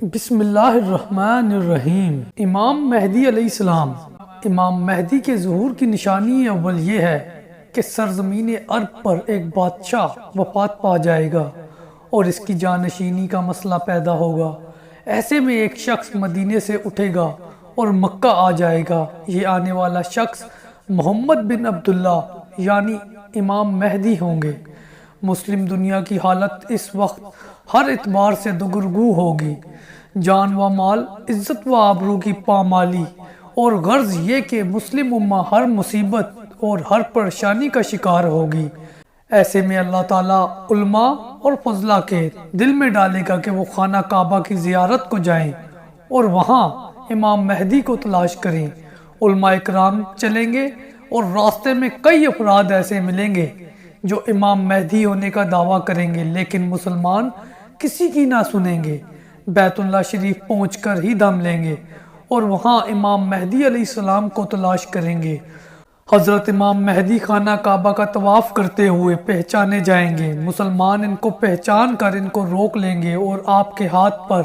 بسم اللہ الرحمن الرحیم۔ امام مہدی علیہ السلام۔ امام مہدی کے ظہور کی نشانی اول یہ ہے کہ سرزمین عرب پر ایک بادشاہ وفات پا جائے گا اور اس کی جانشینی کا مسئلہ پیدا ہوگا۔ ایسے میں ایک شخص مدینے سے اٹھے گا اور مکہ آ جائے گا۔ یہ آنے والا شخص محمد بن عبداللہ یعنی امام مہدی ہوں گے۔ مسلم دنیا کی حالت اس وقت ہر اعتبار سے دگرگو ہوگی۔ جان و مال، عزت و آبرو کی پامالی، اور غرض یہ کہ مسلم امہ ہر مصیبت اور ہر پریشانی کا شکار ہوگی۔ ایسے میں اللہ تعالیٰ علماء اور فضلہ کے دل میں ڈالے گا کہ وہ خانہ کعبہ کی زیارت کو جائیں اور وہاں امام مہدی کو تلاش کریں۔ علماء اکرام چلیں گے اور راستے میں کئی افراد ایسے ملیں گے جو امام مہدی ہونے کا دعویٰ کریں گے، لیکن مسلمان کسی کی نہ سنیں گے۔ بیت اللہ شریف پہنچ کر ہی دم لیں گے اور وہاں امام مہدی علیہ السلام کو تلاش کریں گے۔ حضرت امام مہدی خانہ کعبہ کا طواف کرتے ہوئے پہچانے جائیں گے۔ مسلمان ان کو پہچان کر ان کو روک لیں گے اور آپ کے ہاتھ پر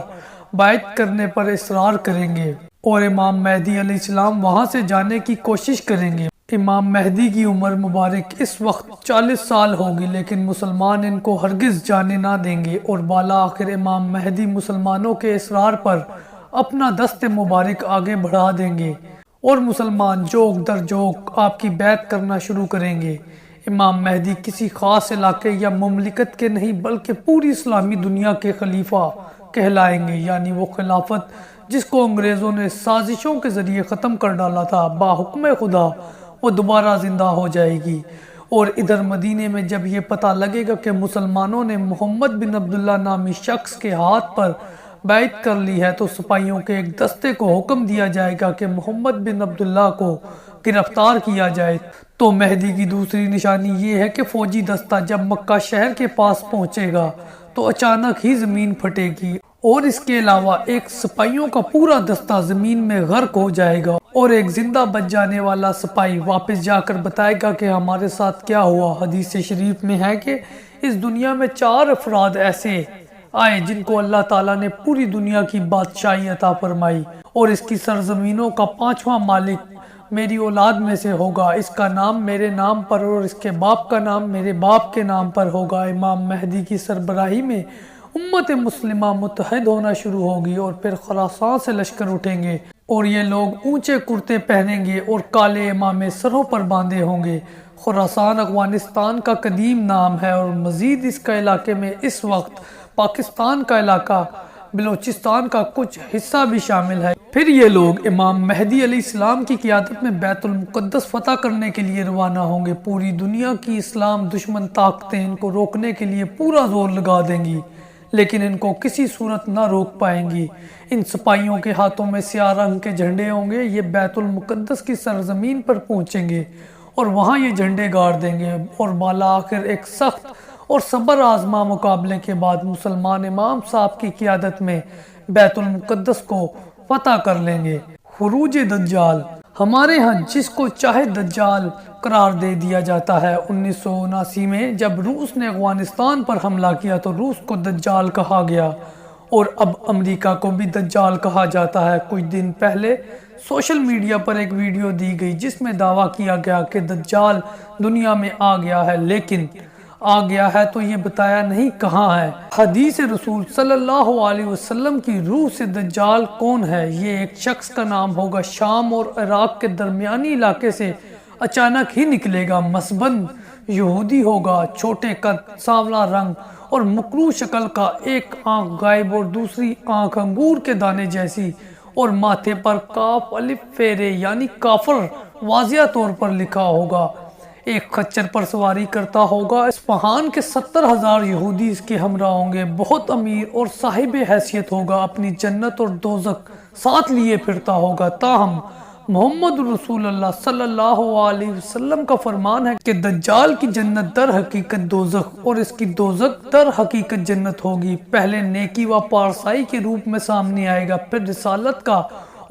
بیعت کرنے پر اصرار کریں گے، اور امام مہدی علیہ السلام وہاں سے جانے کی کوشش کریں گے۔ امام مہدی کی عمر مبارک اس وقت 40 سال ہوگی، لیکن مسلمان ان کو ہرگز جانے نہ دیں گے، اور بالآخر امام مہدی مسلمانوں کے اصرار پر اپنا دست مبارک آگے بڑھا دیں گے اور مسلمان جوک در جوک آپ کی بیعت کرنا شروع کریں گے۔ امام مہدی کسی خاص علاقے یا مملکت کے نہیں بلکہ پوری اسلامی دنیا کے خلیفہ کہلائیں گے، یعنی وہ خلافت جس کو انگریزوں نے سازشوں کے ذریعے ختم کر ڈالا تھا، باحکم خدا وہ دوبارہ زندہ ہو جائے گی۔ اور ادھر مدینے میں جب یہ پتہ لگے گا کہ مسلمانوں نے محمد بن عبداللہ نامی شخص کے ہاتھ پر بیعت کر لی ہے، تو سپاہیوں کے ایک دستے کو حکم دیا جائے گا کہ محمد بن عبداللہ کو گرفتار کیا جائے۔ تو مہدی کی دوسری نشانی یہ ہے کہ فوجی دستہ جب مکہ شہر کے پاس پہنچے گا تو اچانک ہی زمین پھٹے گی، اور اس کے علاوہ ایک سپاہیوں کا پورا دستہ زمین میں غرق ہو جائے گا، اور ایک زندہ بچ جانے والا سپاہی واپس جا کر بتائے گا کہ ہمارے ساتھ کیا ہوا۔ حدیث شریف میں ہے کہ اس دنیا میں 4 افراد ایسے آئے جن کو اللہ تعالیٰ نے پوری دنیا کی بادشاہی عطا فرمائی، اور اس کی سرزمینوں کا 5واں مالک میری اولاد میں سے ہوگا، اس کا نام میرے نام پر اور اس کے باپ کا نام میرے باپ کے نام پر ہوگا۔ امام مہدی کی سربراہی میں امت مسلمہ متحد ہونا شروع ہوگی، اور پھر خراسان سے لشکر اٹھیں گے، اور یہ لوگ اونچے کرتے پہنیں گے اور کالے امامے سروں پر باندھے ہوں گے۔ خراسان افغانستان کا قدیم نام ہے، اور مزید اس کا علاقے میں اس وقت پاکستان کا علاقہ بلوچستان کا کچھ حصہ بھی شامل ہے۔ پھر یہ لوگ امام مہدی علیہ السلام کی قیادت میں بیت المقدس فتح کرنے کے لیے روانہ ہوں گے۔ پوری دنیا کی اسلام دشمن طاقتیں ان کو روکنے کے لیے پورا زور لگا دیں گی، لیکن ان کو کسی صورت نہ روک پائیں گی۔ ان سپاہیوں کے ہاتھوں میں سیاہ رنگ کے جھنڈے ہوں گے۔ یہ بیت المقدس کی سرزمین پر پہنچیں گے اور وہاں یہ جھنڈے گاڑ دیں گے، اور بالآخر ایک سخت اور صبر آزما مقابلے کے بعد مسلمان امام صاحب کی قیادت میں بیت المقدس کو فتح کر لیں گے۔ خروج دجال، ہمارے ہاں جس کو چاہے دجال قرار دے دیا جاتا ہے۔ 1979 میں جب روس نے افغانستان پر حملہ کیا تو روس کو دجال کہا گیا، اور اب امریکہ کو بھی دجال کہا جاتا ہے۔ کچھ دن پہلے سوشل میڈیا پر ایک ویڈیو دی گئی جس میں دعویٰ کیا گیا کہ دجال دنیا میں آ گیا ہے، لیکن آ گیا ہے تو یہ بتایا نہیں کہاں ہے۔ حدیث رسول صلی اللہ علیہ وسلم کی روح سے دجال کون ہے؟ یہ ایک شخص کا نام ہوگا، شام اور عراق کے درمیانی علاقے سے اچانک ہی نکلے گا، مسبند یہودی ہوگا، چھوٹے قد، سانولا رنگ اور مکروہ شکل کا، ایک آنکھ غائب اور دوسری آنکھ انگور کے دانے جیسی، اور ماتھے پر کاف الف فیرے یعنی کافر واضح طور پر لکھا ہوگا۔ ایک خچر پر سواری کرتا ہوگا۔ اصفہان کے 70,000 یہودی اس کے ہمراہ ہوں گے۔ بہت امیر اور صاحب حیثیت ہوگا، اپنی جنت اور دوزخ ساتھ لیے پھرتا ہوگا۔ تاہم محمد رسول اللہ صلی اللہ علیہ وسلم کا فرمان ہے کہ دجال کی جنت در حقیقت دوزخ اور اس کی دوزخ در حقیقت جنت ہوگی۔ پہلے نیکی و پارسائی کے روپ میں سامنے آئے گا، پھر رسالت کا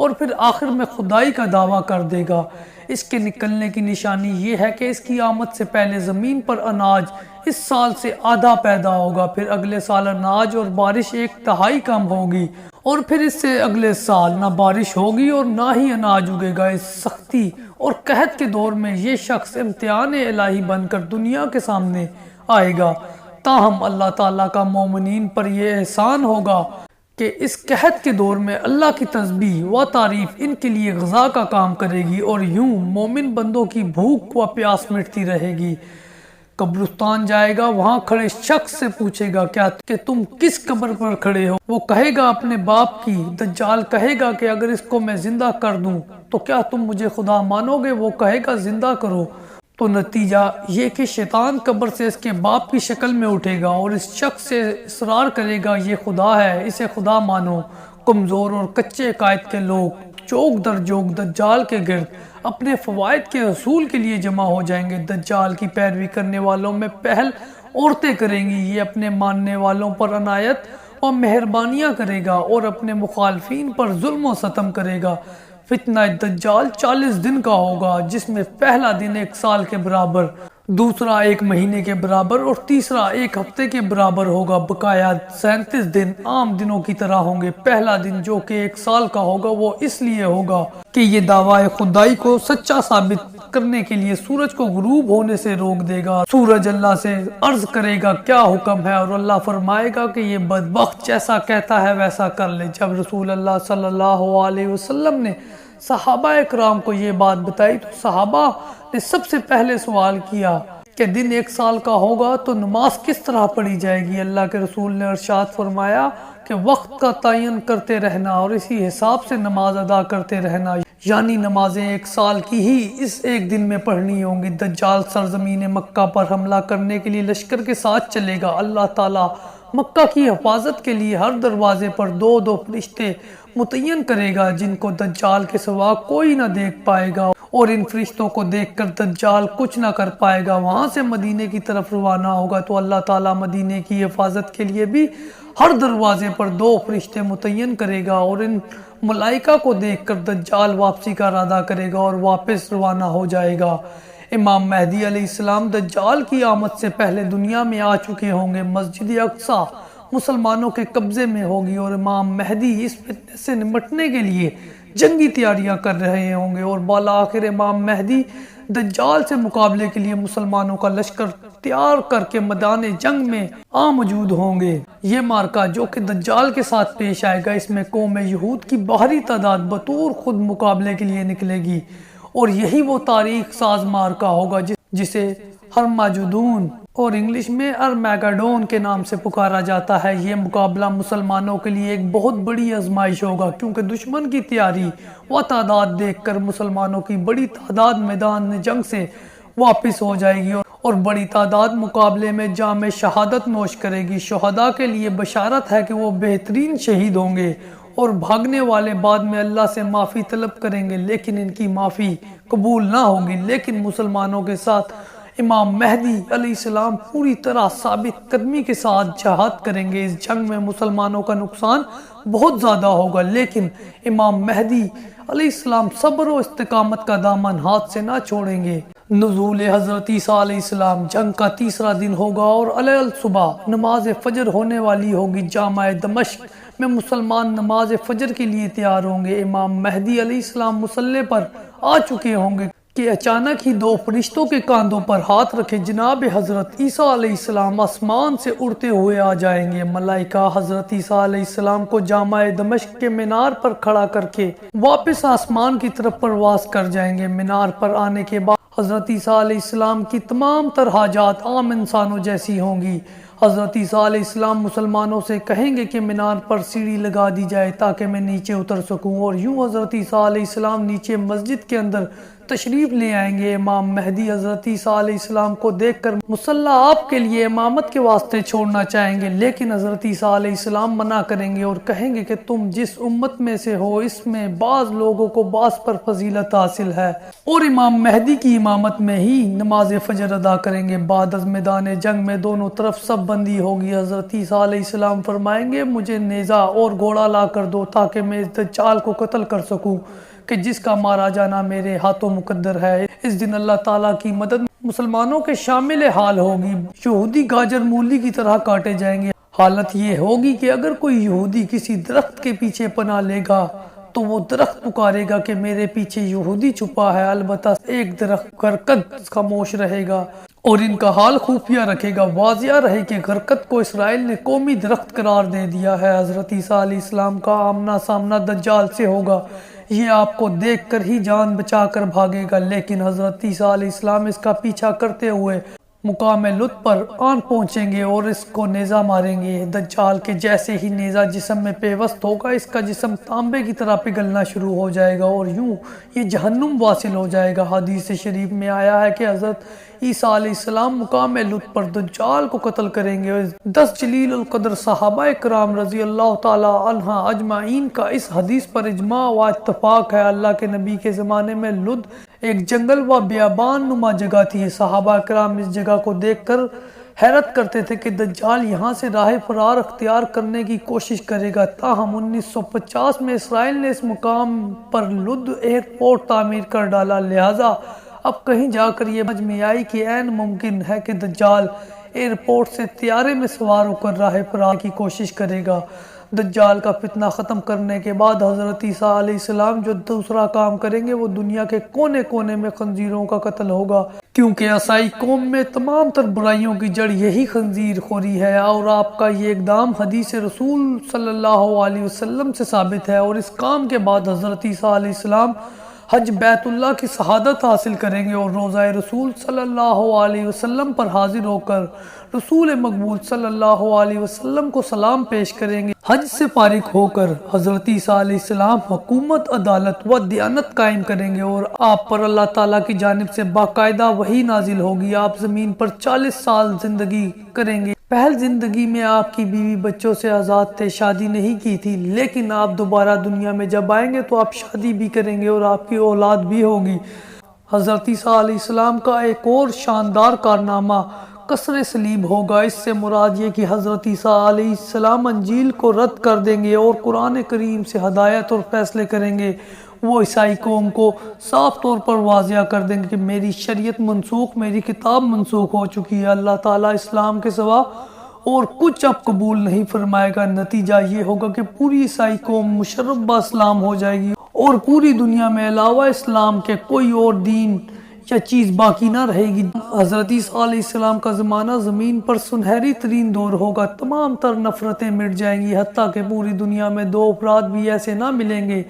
اور پھر آخر میں خدائی کا دعویٰ کر دے گا۔ اس کے نکلنے کی نشانی یہ ہے کہ اس کی آمد سے پہلے زمین پر اناج اس سال سے آدھا پیدا ہوگا، پھر اگلے سال اناج اور بارش 1/3 کم ہوگی، اور پھر اس سے اگلے سال نہ بارش ہوگی اور نہ ہی اناج اگے گا۔ اس سختی اور قحط کے دور میں یہ شخص امتحان الہی بن کر دنیا کے سامنے آئے گا، تاہم اللہ تعالیٰ کا مومنین پر یہ احسان ہوگا کہ اس قحط کے دور میں اللہ کی تسبیح و تعریف ان کے لیے غذا کا کام کرے گی، اور یوں مومن بندوں کی بھوک و پیاس مٹتی رہے گی۔ قبرستان جائے گا، وہاں کھڑے شخص سے پوچھے گا کیا کہ تم کس قبر پر کھڑے ہو؟ وہ کہے گا اپنے باپ کی۔ دجال کہے گا کہ اگر اس کو میں زندہ کر دوں تو کیا تم مجھے خدا مانو گے؟ وہ کہے گا زندہ کرو۔ تو نتیجہ یہ کہ شیطان قبر سے اس کے باپ کی شکل میں اٹھے گا اور اس شخص سے اصرار کرے گا یہ خدا ہے، اسے خدا مانو۔ کمزور اور کچے عقائد کے لوگ چوک در جوک دجال کے گرد اپنے فوائد کے حصول کے لیے جمع ہو جائیں گے۔ دجال کی پیروی کرنے والوں میں پہل عورتیں کریں گی، یہ اپنے ماننے والوں پر عنایت اور مہربانیاں کرے گا اور اپنے مخالفین پر ظلم و ستم کرے گا۔ فتنہ دجال 40 دن کا ہوگا، جس میں پہلا دن 1 سال کے برابر، دوسرا 1 مہینے کے برابر اور تیسرا 1 ہفتے کے برابر ہوگا۔ بقایا 37 دن عام دنوں کی طرح ہوں گے۔ پہلا دن جو کہ 1 سال کا ہوگا وہ اس لیے ہوگا کہ یہ دعویٰ خدائی کو سچا ثابت کرنے کے لیے سورج کو غروب ہونے سے روک دے گا۔ سورج اللہ سے عرض کرے گا کیا حکم ہے، اور اللہ فرمائے گا کہ یہ بدبخت جیسا کہتا ہے ویسا کر لے۔ جب رسول اللہ صلی اللہ علیہ وسلم نے صحابہ اکرام کو یہ بات بتائی تو صحابہ نے سب سے پہلے سوال کیا کہ دن 1 سال کا ہوگا تو نماز کس طرح پڑھی جائے گی؟ اللہ کے رسول نے ارشاد فرمایا کہ وقت کا تعین کرتے رہنا اور اسی حساب سے نماز ادا کرتے رہنا، یعنی نمازیں 1 سال کی ہی اس 1 دن میں پڑھنی ہوں گی۔ دجال سرزمین مکہ پر حملہ کرنے کے لیے لشکر کے ساتھ چلے گا۔ اللہ تعالیٰ مکہ کی حفاظت کے لیے ہر دروازے پر 2 فرشتے متعین کرے گا جن کو دجال کے سوا کوئی نہ دیکھ پائے گا، اور ان فرشتوں کو دیکھ کر دجال کچھ نہ کر پائے گا۔ وہاں سے مدینے کی طرف روانہ ہوگا تو اللہ تعالیٰ مدینے کی حفاظت کے لیے بھی ہر دروازے پر 2 فرشتے متعین کرے گا، اور ان ملائکہ کو دیکھ کر دجال واپسی کا ارادہ کرے گا اور واپس روانہ ہو جائے گا۔ امام مہدی علیہ السلام دجال کی آمد سے پہلے دنیا میں آ چکے ہوں گے۔ مسجد اقصی مسلمانوں کے قبضے میں ہوگی، اور امام مہدی اس فتنے سے نمٹنے کے لیے جنگی تیاریاں کر رہے ہوں گے، اور بالآخر امام مہدی دجال سے مقابلے کے لیے مسلمانوں کا لشکر تیار کر کے میدان جنگ میں موجود ہوں گے۔ یہ مارکہ جو کہ دجال کے ساتھ پیش آئے گا، اس میں قوم یہود کی باہری تعداد بطور خود مقابلے کے لیے نکلے گی، اور یہی وہ تاریخ ساز مارکہ ہوگا جسے ہرماجدون اور انگلش میں ارمیگڈون کے نام سے پکارا جاتا ہے۔ یہ مقابلہ مسلمانوں کے لیے ایک بہت بڑی آزمائش ہوگا، کیونکہ دشمن کی تیاری و تعداد دیکھ کر مسلمانوں کی بڑی تعداد میدان جنگ سے واپس ہو جائے گی، اور بڑی تعداد مقابلے میں جام شہادت نوش کرے گی۔ شہداء کے لیے بشارت ہے کہ وہ بہترین شہید ہوں گے، اور بھاگنے والے بعد میں اللہ سے معافی طلب کریں گے لیکن ان کی معافی قبول نہ ہوگی۔ لیکن مسلمانوں کے ساتھ امام مہدی علیہ السلام پوری طرح ثابت قدمی کے ساتھ جہاد کریں گے۔ اس جنگ میں مسلمانوں کا نقصان بہت زیادہ ہوگا، لیکن امام مہدی علیہ السلام صبر و استقامت کا دامن ہاتھ سے نہ چھوڑیں گے۔ نزول حضرت عیسیٰ علیہ السلام جنگ کا 3 دن ہوگا، اور علیہ صبح نماز فجر ہونے والی ہوگی۔ جامع دمشق میں مسلمان نماز فجر کے لیے تیار ہوں گے۔ امام مہدی علیہ السلام مصلی پر آ چکے ہوں گے کہ اچانک ہی 2 فرشتوں کے کاندھوں پر ہاتھ رکھے جناب حضرت عیسیٰ علیہ السلام آسمان سے اڑتے ہوئے آ جائیں گے۔ ملائکہ حضرت عیسیٰ علیہ السلام کو جامع دمشق کے مینار پر کھڑا کر کے واپس آسمان کی طرف پرواز کر جائیں گے۔ مینار پر آنے کے بعد حضرت عیسیٰ علیہ السلام کی تمام تر حاجات عام انسانوں جیسی ہوں گی۔ حضرت عیسیٰ علیہ السلام مسلمانوں سے کہیں گے کہ مینار پر سیڑھی لگا دی جائے تاکہ میں نیچے اتر سکوں، اور یوں حضرت عیسیٰ علیہ السلام نیچے مسجد کے اندر تشریف لے آئیں گے۔ امام مہدی حضرت عیسیٰ علیہ السلام کو دیکھ کر مصلی آپ کے لیے امامت کے واسطے چھوڑنا چاہیں گے، لیکن حضرت عیسیٰ علیہ السلام منع کریں گے اور کہیں گے کہ تم جس امت میں سے ہو اس میں بعض لوگوں کو بعض پر فضیلت حاصل ہے، اور امام مہدی کی امامت میں ہی نماز فجر ادا کریں گے۔ بعد از میدان جنگ میں دونوں طرف سب بندی ہوگی۔ حضرت عیسیٰ علیہ السلام فرمائیں گے مجھے نیزہ اور گھوڑا لا کر دو تاکہ میں اس دجال کو قتل کر سکوں کہ جس کا مارا جانا میرے ہاتھوں مقدر ہے۔ اس دن اللہ تعالیٰ کی مدد مسلمانوں کے شامل حال ہوگی۔ یہودی گاجر مولی کی طرح کاٹے جائیں گے۔ حالت یہ ہوگی کہ اگر کوئی یہودی کسی درخت کے پیچھے پناہ لے گا تو وہ درخت پکارے گا کہ میرے پیچھے یہودی چھپا ہے، البتہ ایک درخت غرقد خاموش رہے گا اور ان کا حال خفیہ رکھے گا۔ واضح رہے کہ غرقد کو اسرائیل نے قومی درخت قرار دے دیا ہے۔ حضرت عیسیٰ علیہ السلام کا آمنا سامنا دجال سے ہوگا، یہ آپ کو دیکھ کر ہی جان بچا کر بھاگے گا، لیکن حضرت عیسیٰ علیہ السلام اس کا پیچھا کرتے ہوئے مقام لط پر آن پہنچیں گے اور اس کو نیزہ ماریں گے۔ دجال کے جیسے ہی نیزہ جسم میں پیوست ہوگا، اس کا جسم تانبے کی طرح پگھلنا شروع ہو جائے گا اور یوں یہ جہنم واصل ہو جائے گا۔ حدیث شریف میں آیا ہے کہ حضرت عیسیٰ علیہ السلام مقام لط پر دجال کو قتل کریں گے۔ 10 جلیل القدر صحابہ کرام رضی اللہ تعالی عنہ اجمعین کا اس حدیث پر اجماع و اتفاق ہے۔ اللہ کے نبی کے زمانے میں لد ایک جنگل و بیابان نما جگہ تھی۔ صحابہ کرام اس جگہ کو دیکھ کر حیرت کرتے تھے کہ دجال یہاں سے راہ فرار اختیار کرنے کی کوشش کرے گا۔ تاہم 1950 میں اسرائیل نے اس مقام پر لد ایئرپورٹ تعمیر کر ڈالا، لہٰذا اب کہیں جا کر یہ سمجھ میں آئی کہ عین ممکن ہے کہ دجال ایئرپورٹ سے طیارے میں سوار ہو کر راہ فرار کی کوشش کرے گا۔ دجال کا فتنہ ختم کرنے کے بعد حضرت عیسیٰ علیہ السلام جو دوسرا کام کریں گے وہ دنیا کے کونے کونے میں خنزیروں کا قتل ہوگا، کیونکہ عیسائی قوم میں تمام تر برائیوں کی جڑ یہی خنزیر خوری ہے، اور آپ کا یہ اقدام حدیث رسول صلی اللہ علیہ وسلم سے ثابت ہے۔ اور اس کام کے بعد حضرت عیسیٰ علیہ السلام حج بیت اللہ کی شہادت حاصل کریں گے اور روضہ رسول صلی اللہ علیہ وسلم پر حاضر ہو کر رسول مقبول صلی اللہ علیہ وسلم کو سلام پیش کریں گے۔ حج سے فارغ ہو کر حضرت عیسیٰ علیہ السلام حکومت، عدالت و دیانت قائم کریں گے اور آپ پر اللہ تعالیٰ کی جانب سے باقاعدہ وحی نازل ہوگی۔ آپ زمین پر 40 سال زندگی کریں گے۔ پہل زندگی میں آپ کی بیوی بچوں سے آزاد تھے، شادی نہیں کی تھی، لیکن آپ دوبارہ دنیا میں جب آئیں گے تو آپ شادی بھی کریں گے اور آپ کی اولاد بھی ہوگی۔ حضرت عیسیٰ علیہ السلام کا ایک اور شاندار کارنامہ کسر صلیب ہوگا۔ اس سے مراد یہ کہ حضرت عیسیٰ علیہ السلام انجیل کو رد کر دیں گے اور قرآن کریم سے ہدایت اور فیصلے کریں گے۔ وہ عیسائی قوم کو صاف طور پر واضح کر دیں گے کہ میری شریعت منسوخ، میری کتاب منسوخ ہو چکی ہے، اللہ تعالیٰ اسلام کے سوا اور کچھ اب قبول نہیں فرمائے گا۔ نتیجہ یہ ہوگا کہ پوری عیسائی قوم مشرف با اسلام ہو جائے گی اور پوری دنیا میں علاوہ اسلام کے کوئی اور دین یا چیز باقی نہ رہے گی۔ حضرت عیسیٰ علیہ السلام کا زمانہ زمین پر سنہری ترین دور ہوگا، تمام تر نفرتیں مٹ جائیں گی، حتیٰ کہ پوری دنیا میں 2 افراد بھی ایسے نہ ملیں گے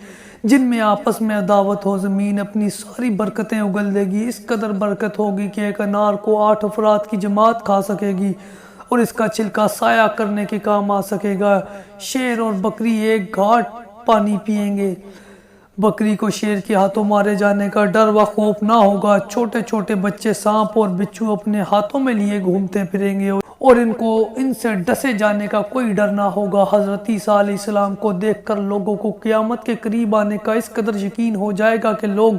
جن میں آپس میں عداوت ہو۔ زمین اپنی ساری برکتیں اگل دے گی، اس قدر برکت ہوگی کہ ایک انار کو 8 افراد کی جماعت کھا سکے گی اور اس کا چھلکا سایہ کرنے کے کام آ سکے گا۔ شیر اور بکری ایک گھاٹ پانی پیئیں گے، بکری کو شیر کے ہاتھوں مارے جانے کا ڈر و خوف نہ ہوگا۔ چھوٹے چھوٹے بچے سانپ اور بچھو اپنے ہاتھوں میں لیے گھومتے پھریں گے اور ان سے ڈسے جانے کا کوئی ڈر نہ ہوگا۔ حضرت عیسیٰ علیہ السلام کو دیکھ کر لوگوں کو قیامت کے قریب آنے کا اس قدر یقین ہو جائے گا کہ لوگ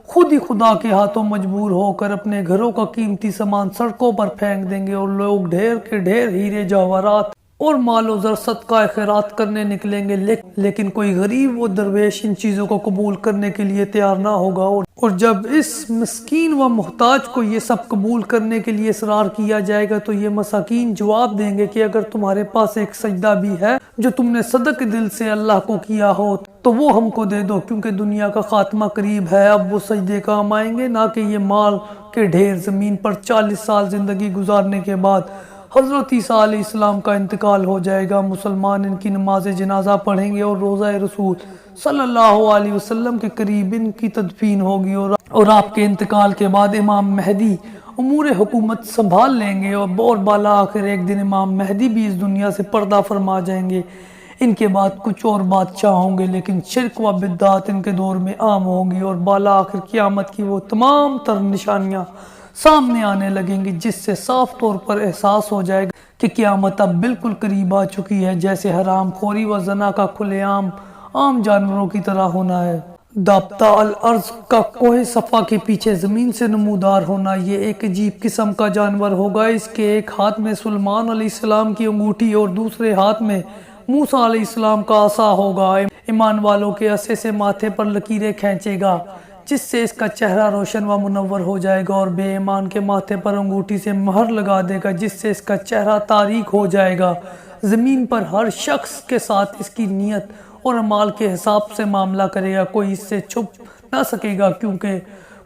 خود ہی خدا کے ہاتھوں مجبور ہو کر اپنے گھروں کا قیمتی سامان سڑکوں پر پھینک دیں گے اور لوگ ڈھیر کے ڈھیر ہیرے جواہرات اور مال و زر صدقہ خیرات کرنے نکلیں گے، لیکن کوئی غریب و درویش ان چیزوں کو قبول کرنے کے لیے تیار نہ ہوگا۔ اور جب اس مسکین و محتاج کو یہ سب قبول کرنے کے لیے اصرار کیا جائے گا تو یہ مساکین جواب دیں گے کہ اگر تمہارے پاس ایک سجدہ بھی ہے جو تم نے صدق دل سے اللہ کو کیا ہو تو وہ ہم کو دے دو، کیونکہ دنیا کا خاتمہ قریب ہے۔ اب وہ سجدے کام آئیں گے، نہ کہ یہ مال کے ڈھیر۔ زمین پر 40 سال زندگی گزارنے کے بعد حضرت عیسیٰ علیہ السلام کا انتقال ہو جائے گا۔ مسلمان ان کی نماز جنازہ پڑھیں گے اور روضہ رسول صلی اللہ علیہ وسلم کے قریب ان کی تدفین ہوگی اور آپ کے انتقال کے بعد امام مہدی امور حکومت سنبھال لیں گے اور بالا آخر ایک دن امام مہدی بھی اس دنیا سے پردہ فرما جائیں گے۔ ان کے بعد کچھ اور بادشاہ ہوں گے، لیکن شرک و بدعات ان کے دور میں عام ہوگی اور بالا آخر قیامت کی وہ تمام تر نشانیاں سامنے آنے لگیں گی جس سے صاف طور پر احساس ہو جائے گا کہ قیامت اب بالکل قریب آ چکی ہے، جیسے حرام خوری و زنا کا کھلے عام جانوروں کی طرح ہونا ہے۔ دابطہ الارض کا کوہ صفا کے پیچھے زمین سے نمودار ہونا، یہ ایک عجیب قسم کا جانور ہوگا۔ اس کے ایک ہاتھ میں سلیمان علیہ السلام کی انگوٹھی اور دوسرے ہاتھ میں موسیٰ علیہ السلام کا عصا ہوگا۔ ایمان والوں کے عصے سے ماتھے پر لکیریں کھینچے گا جس سے اس کا چہرہ روشن و منور ہو جائے گا، اور بے ایمان کے ماتھے پر انگوٹھی سے مہر لگا دے گا جس سے اس کا چہرہ تاریک ہو جائے گا۔ زمین پر ہر شخص کے ساتھ اس کی نیت اور اعمال کے حساب سے معاملہ کرے گا، کوئی اس سے چھپ نہ سکے گا کیونکہ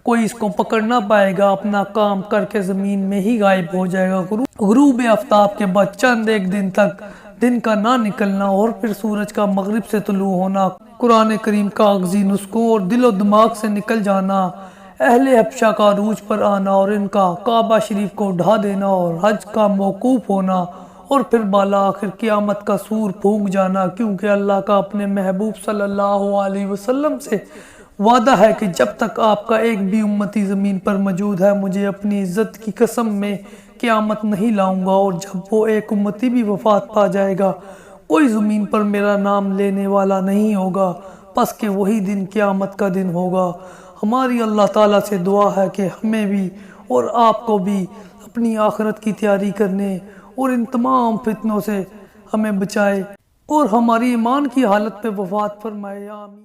کوئی اس کو پکڑ نہ پائے گا، اپنا کام کر کے زمین میں ہی غائب ہو جائے گا۔ غروب آفتاب کے بعد چند ایک دن تک دن کا نہ نکلنا اور پھر سورج کا مغرب سے طلوع ہونا، قرآن کریم کا کاغذی نسخوں اور دل و دماغ سے نکل جانا، اہل حبشہ کا عروج پر آنا اور ان کا کعبہ شریف کو ڈھا دینا اور حج کا موقوف ہونا، اور پھر بالا آخر قیامت کا سور پھونک جانا، کیونکہ اللہ کا اپنے محبوب صلی اللہ علیہ وسلم سے وعدہ ہے کہ جب تک آپ کا ایک بھی امتی زمین پر موجود ہے مجھے اپنی عزت کی قسم میں قیامت نہیں لاؤں گا، اور جب وہ ایک امتی بھی وفات پا جائے گا کوئی زمین پر میرا نام لینے والا نہیں ہوگا، پس کہ وہی دن قیامت کا دن ہوگا۔ ہماری اللہ تعالیٰ سے دعا ہے کہ ہمیں بھی اور آپ کو بھی اپنی آخرت کی تیاری کرنے اور ان تمام فتنوں سے ہمیں بچائے اور ہماری ایمان کی حالت میں وفات فرمائے، آمین۔